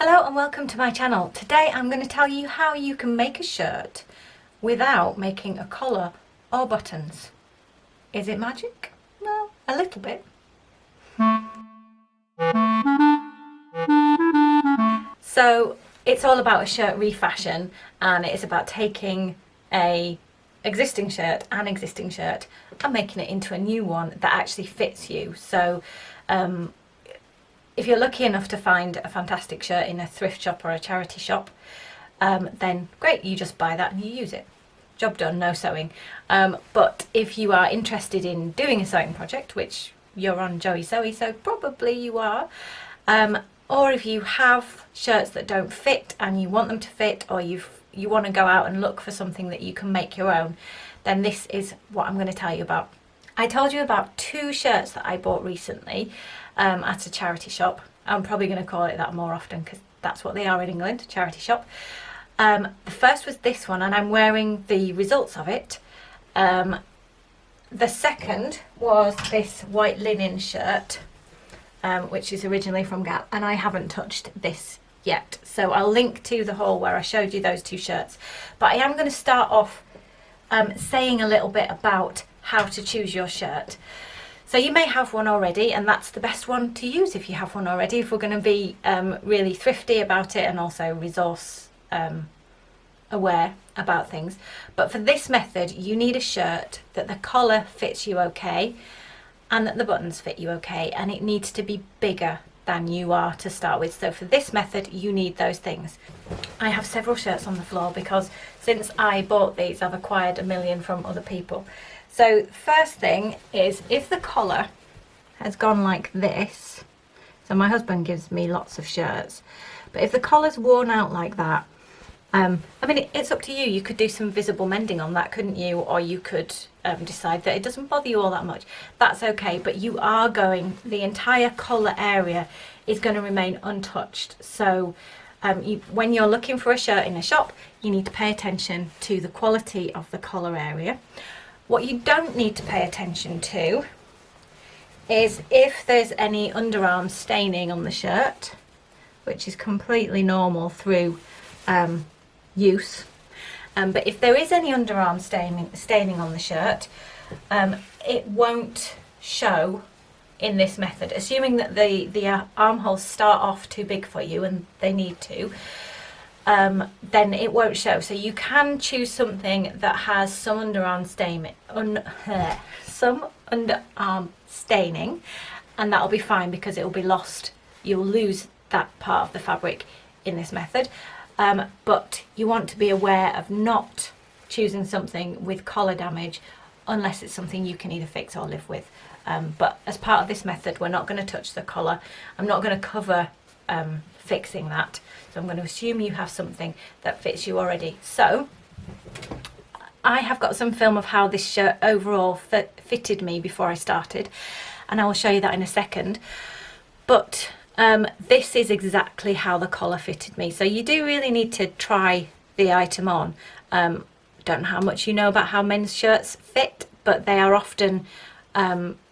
Hello and welcome to my channel. Today I'm going to tell you how you can make a shirt without making a collar or buttons. Is it magic? Well, a little bit. So it's all about a shirt refashion, and it's about taking a existing shirt and making it into a new one that actually fits you. So if you're lucky enough to find a fantastic shirt in a thrift shop or a charity shop, then great, you just buy that and you use it. Job done, no sewing. But if you are interested in doing a sewing project, which you're on Joey Sewy, so probably you are, or if you have shirts that don't fit and you want them to fit, or you want to go out and look for something that you can make your own, then this is what I'm going to tell you about. I told you about two shirts that I bought recently at a charity shop. I'm probably going to call it that more often because that's what they are in England, charity shop. The first was this one, and I'm wearing the results of it. The second was this white linen shirt, which is originally from Gap, and I haven't touched this yet. So I'll link to the haul where I showed you those two shirts. But I am going to start off saying a little bit about how to choose your shirt. So you may have one already, and that's the best one to use if you have one already, if we're going to be really thrifty about it and also resource aware about things. But for this method, you need a shirt that the collar fits you okay and that the buttons fit you okay, and it needs to be bigger than you are to start with. So for this method, you need those things. I have several shirts on the floor because since I bought these, I've acquired a million from other people. So first thing is, if the collar has gone like this, so my husband gives me lots of shirts, but if the collar's worn out like that, I mean, it's up to you. You could do some visible mending on that, couldn't you? Or you could decide that it doesn't bother you all that much. That's okay, but you are the entire collar area is going to remain untouched. So when you're looking for a shirt in a shop, you need to pay attention to the quality of the collar area. What you don't need to pay attention to is if there's any underarm staining on the shirt, which is completely normal through use. But if there is any underarm staining on the shirt, it won't show in this method, assuming that the armholes start off too big for you, and they need to. Then it won't show. So you can choose something that has some underarm staining, and that'll be fine because it'll be lost. You'll lose that part of the fabric in this method. But you want to be aware of not choosing something with collar damage unless it's something you can either fix or live with. But as part of this method, we're not going to touch the collar. I'm not going to cover fixing that. So I'm going to assume you have something that fits you already. So I have got some film of how this shirt overall fitted me before I started, and I will show you that in a second. But this is exactly how the collar fitted me. So you do really need to try the item on. Don't know how much you know about how men's shirts fit, but they are often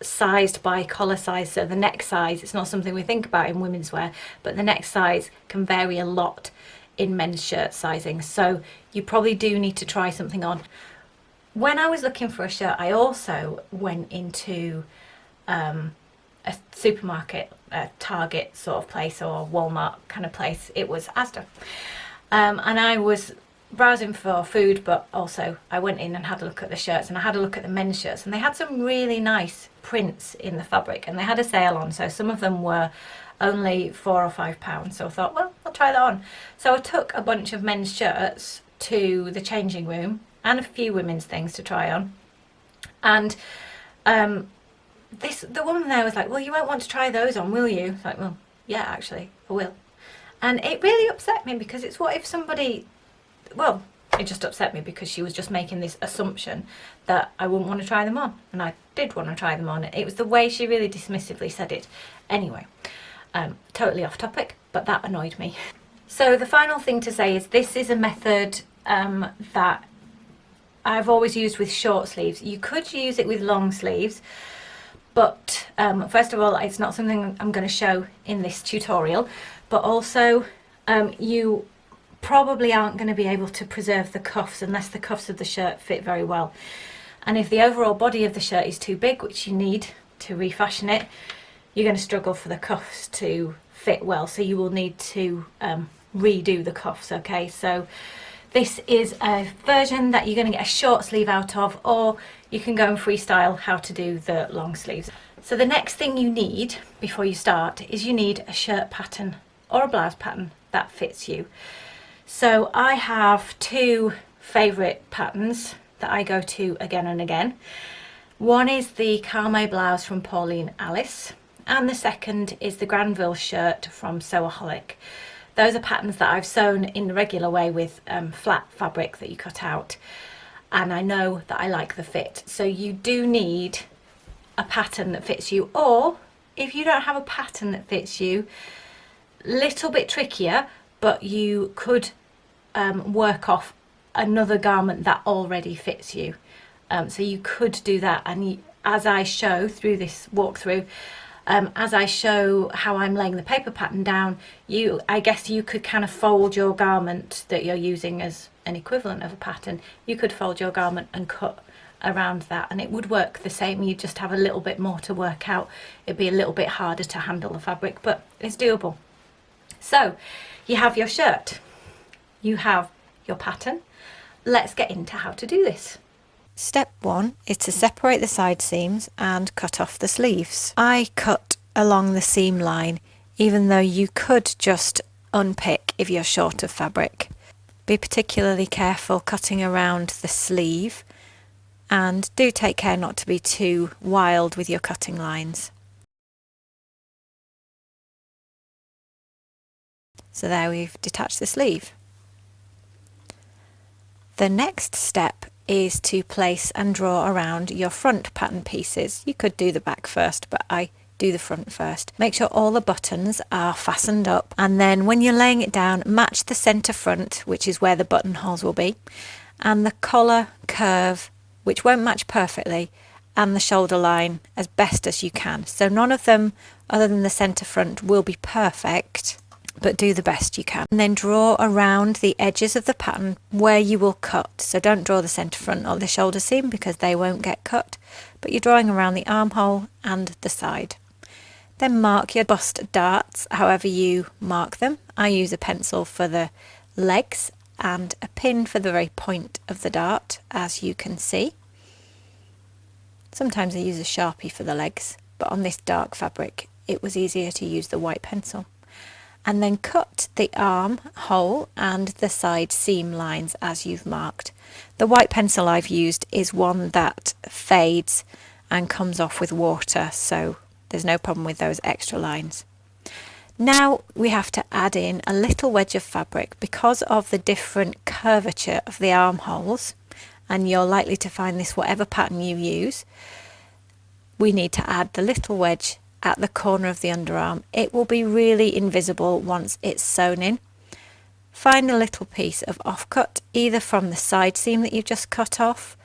sized by collar size. So the neck size, it's not something we think about in women's wear, but the neck size can vary a lot in men's shirt sizing. So you probably do need to try something on. When I was looking for a shirt, I also went into a supermarket, a Target sort of place, or Walmart kind of place. It was Asda, and I was browsing for food, but also I went in and had a look at the shirts, and I had a look at the men's shirts, and they had some really nice prints in the fabric, and they had a sale on, so some of them were only £4 or £5. So I thought, well, I'll try that on. So I took a bunch of men's shirts to the changing room and a few women's things to try on, and the woman there was like, well, you won't want to try those on, will you? It's like, well, yeah, actually I will. And it really upset me, because it's what if somebody, well, it just upset me because she was just making this assumption that I wouldn't want to try them on, and I did want to try them on. It was the way she really dismissively said it. Anyway, totally off topic, but that annoyed me. So the final thing to say is, this is a method that I've always used with short sleeves. You could use it with long sleeves, but first of all, it's not something I'm going to show in this tutorial, but also you probably aren't going to be able to preserve the cuffs unless the cuffs of the shirt fit very well. And if the overall body of the shirt is too big, which you need to refashion it, you're going to struggle for the cuffs to fit well. So you will need to redo the cuffs, okay? So this is a version that you're going to get a short sleeve out of, or you can go and freestyle how to do the long sleeves. So the next thing you need before you start is you need a shirt pattern or a blouse pattern that fits you. So I have two favourite patterns that I go to again and again. One is the Carme blouse from Pauline Alice, and the second is the Granville shirt from Sewaholic. Those are patterns that I've sewn in the regular way with flat fabric that you cut out, and I know that I like the fit. So you do need a pattern that fits you, or if you don't have a pattern that fits you, little bit trickier, but you could work off another garment that already fits you. So you could do that, and as I show through this walkthrough, as I show how I'm laying the paper pattern down, I guess you could kind of fold your garment that you're using as an equivalent of a pattern. You could fold your garment and cut around that, and it would work the same. You just have a little bit more to work out. It'd be a little bit harder to handle the fabric, but it's doable. So you have your shirt, you have your pattern. Let's get into how to do this. Step 1 is to separate the side seams and cut off the sleeves. I cut along the seam line, even though you could just unpick if you're short of fabric. Be particularly careful cutting around the sleeve, and do take care not to be too wild with your cutting lines. So there, we've detached the sleeve. The next step is to place and draw around your front pattern pieces. You could do the back first, but I do the front first. Make sure all the buttons are fastened up, and then when you're laying it down, match the centre front, which is where the buttonholes will be, and the collar curve, which won't match perfectly, and the shoulder line as best as you can. So none of them, other than the centre front, will be perfect, but do the best you can. And then draw around the edges of the pattern where you will cut. So don't draw the centre front or the shoulder seam because they won't get cut, but you're drawing around the armhole and the side. Then mark your bust darts however you mark them. I use a pencil for the legs and a pin for the very point of the dart, as you can see. Sometimes I use a Sharpie for the legs, but on this dark fabric it was easier to use the white pencil. And then cut the arm hole and the side seam lines as you've marked. The white pencil I've used is one that fades and comes off with water, so there's no problem with those extra lines. Now we have to add in a little wedge of fabric because of the different curvature of the armholes, and you're likely to find this whatever pattern you use. We need to add the little wedge at the corner of the underarm. It will be really invisible once it's sewn in. Find a little piece of offcut, either from the side seam that you've just cut off,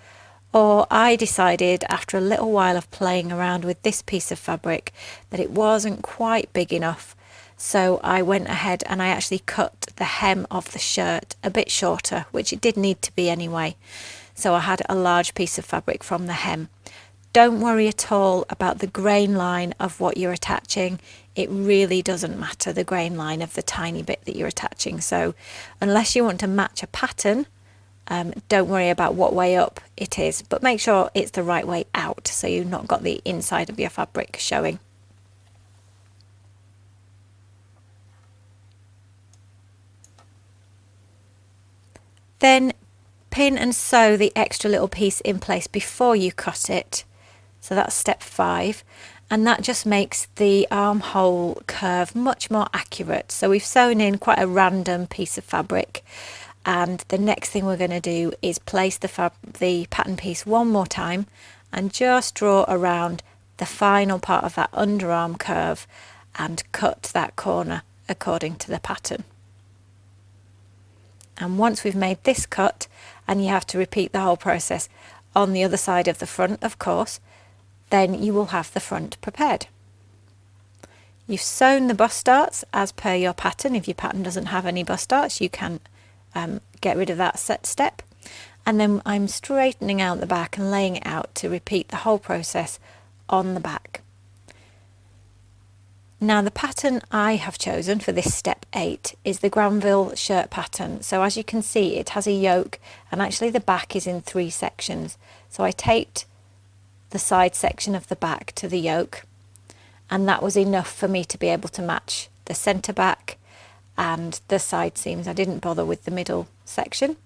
or I decided after a little while of playing around with this piece of fabric that it wasn't quite big enough, so I went ahead and I actually cut the hem of the shirt a bit shorter, which it did need to be anyway, so I had a large piece of fabric from the hem. Don't worry at all about the grain line of what you're attaching. It really doesn't matter, the grain line of the tiny bit that you're attaching. So unless you want to match a pattern, don't worry about what way up it is, but make sure it's the right way out so you've not got the inside of your fabric showing. Then pin and sew the extra little piece in place before you cut it. So that's step 5, and that just makes the armhole curve much more accurate. So we've sewn in quite a random piece of fabric, and the next thing we're going to do is place the pattern piece one more time and just draw around the final part of that underarm curve and cut that corner according to the pattern. And once we've made this cut, and you have to repeat the whole process on the other side of the front, of course, then you will have the front prepared. You've sewn the bust darts as per your pattern. If your pattern doesn't have any bust darts, you can get rid of that set step. And then I'm straightening out the back and laying it out to repeat the whole process on the back. Now the pattern I have chosen for this step 8 is the Granville shirt pattern. So as you can see, it has a yoke, and actually the back is in 3 sections. So I taped the side section of the back to the yoke, and that was enough for me to be able to match the centre back and the side seams. I didn't bother with the middle section.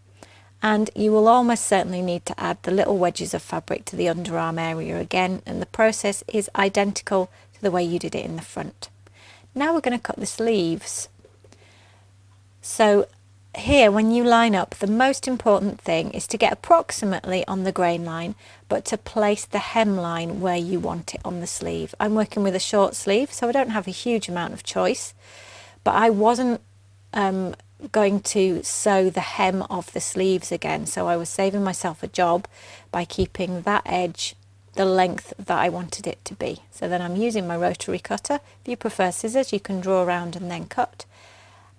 And you will almost certainly need to add the little wedges of fabric to the underarm area again, and the process is identical to the way you did it in the front. Now we're going to cut the sleeves. So here, when you line up, the most important thing is to get approximately on the grain line, but to place the hemline where you want it on the sleeve. I'm working with a short sleeve, so I don't have a huge amount of choice, but I wasn't going to sew the hem of the sleeves again, so I was saving myself a job by keeping that edge the length that I wanted it to be. So then I'm using my rotary cutter. If you prefer scissors, you can draw around and then cut.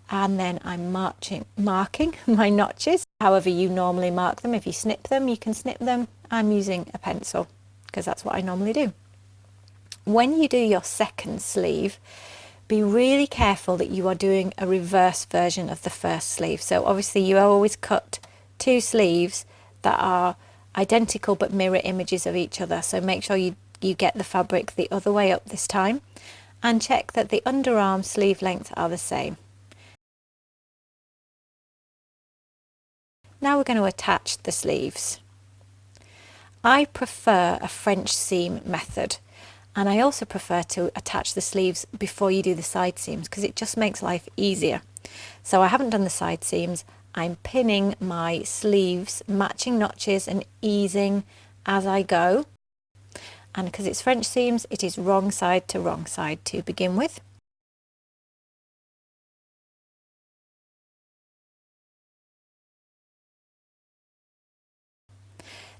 And then I'm marking my notches however you normally mark them. If you snip them, you can snip them. I'm using a pencil because that's what I normally do. When you do your second sleeve, be really careful that you are doing a reverse version of the first sleeve. So obviously you always cut 2 sleeves that are identical but mirror images of each other. So make sure you get the fabric the other way up this time, and check that the underarm sleeve lengths are the same. Now we're going to attach the sleeves. I prefer a French seam method. And I also prefer to attach the sleeves before you do the side seams because it just makes life easier. So I haven't done the side seams. I'm pinning my sleeves, matching notches and easing as I go. And because it's French seams, it is wrong side to begin with.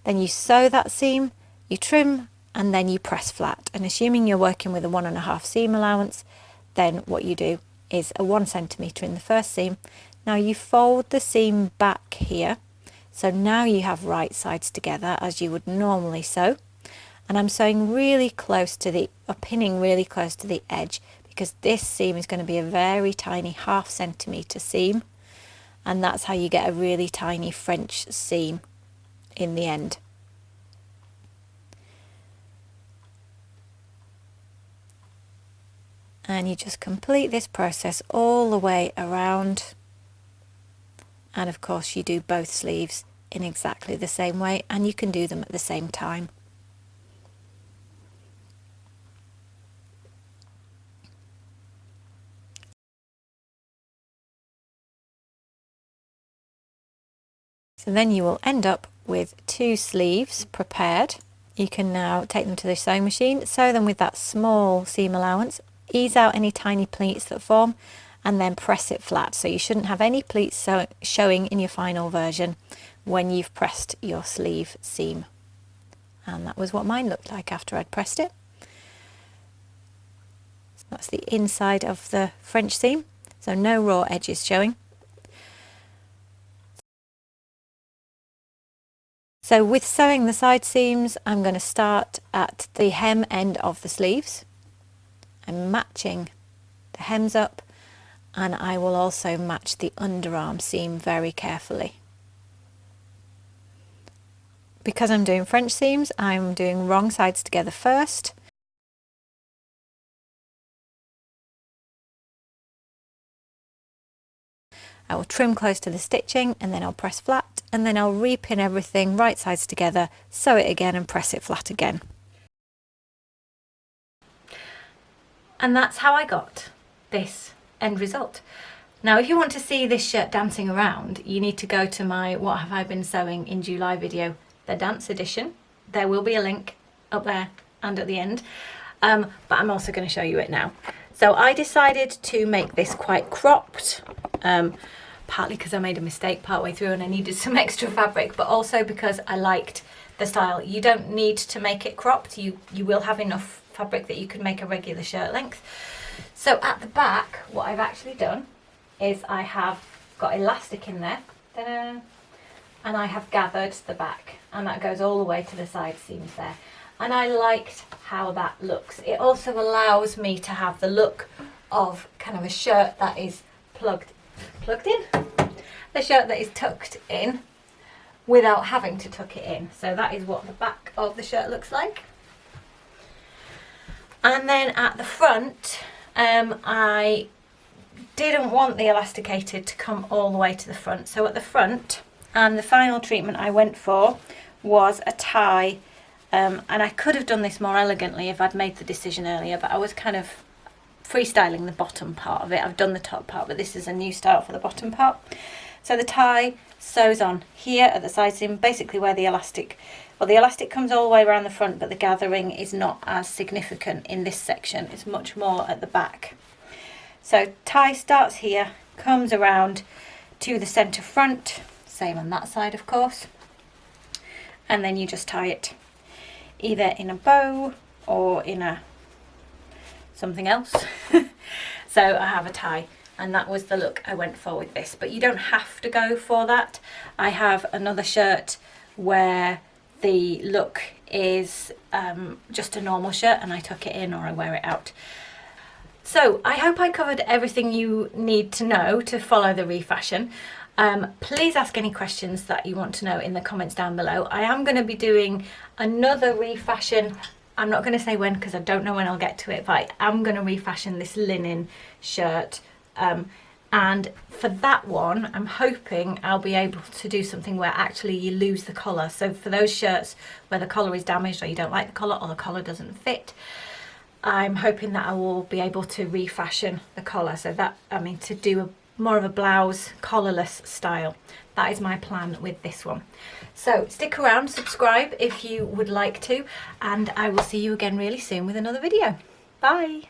Then you sew that seam, you trim, and then you press flat. And assuming you're working with a 1.5 seam allowance, then what you do is a 1 centimetre in the first seam. Now you fold the seam back here, so now you have right sides together as you would normally sew. And I'm sewing really close to the, or pinning really close to the edge, because this seam is going to be a very tiny 0.5 centimetre seam, and that's how you get a really tiny French seam in the end. And you just complete this process all the way around, and of course you do both sleeves in exactly the same way, and you can do them at the same time. So then you will end up with 2 sleeves prepared. You can now take them to the sewing machine, sew them with that small seam allowance, ease out any tiny pleats that form, and then press it flat. So you shouldn't have any pleats showing in your final version when you've pressed your sleeve seam. And that was what mine looked like after I'd pressed it. So that's the inside of the French seam, so no raw edges showing. So with sewing the side seams, I'm going to start at the hem end of the sleeves. I'm matching the hems up, and I will also match the underarm seam very carefully. Because I'm doing French seams, I'm doing wrong sides together first. I will trim close to the stitching, and then I'll press flat, and then I'll repin everything right sides together, sew it again and press it flat again. And that's how I got this end result. Now if you want to see this shirt dancing around, you need to go to my What Have I Been Sewing in July video, the dance edition. There will be a link up there and at the end, but I'm also going to show you it now. So I decided to make this quite cropped, partly because I made a mistake partway through and I needed some extra fabric, but also because I liked the style. You don't need to make it cropped, you will have enough fabric that you could make a regular shirt length. So at the back, what I've actually done is I have got elastic in there, ta-da, and I have gathered the back, and that goes all the way to the side seams there. And I liked how that looks. It also allows me to have the look of kind of a shirt that is plugged in? The shirt that is tucked in without having to tuck it in. So that is what the back of the shirt looks like. And then at the front, I didn't want the elasticated to come all the way to the front. So at the front, and the final treatment I went for was a tie. And I could have done this more elegantly if I'd made the decision earlier, but I was kind of freestyling the bottom part of it. I've done the top part, but this is a new style for the bottom part. So the tie sews on here at the side seam, basically where the elastic, well, the elastic comes all the way around the front, but the gathering is not as significant in this section. It's much more at the back. So tie starts here, comes around to the centre front, same on that side of course, and then you just tie it either in a bow or in a something else. So I have a tie, and that was the look I went for with this, but you don't have to go for that. I have another shirt where the look is just a normal shirt and I tuck it in or I wear it out. So I hope I covered everything you need to know to follow the refashion. Please ask any questions that you want to know in the comments down below. I am going to be doing another refashion. I'm not going to say when because I don't know when I'll get to it, but I am going to refashion this linen shirt. And for that one, I'm hoping I'll be able to do something where actually you lose the collar. So for those shirts where the collar is damaged or you don't like the collar or the collar doesn't fit, I'm hoping that I will be able to refashion the collar. So that, I mean, to do more of a blouse collarless style. That is my plan with this one. So stick around, subscribe if you would like to, and I will see you again really soon with another video. Bye.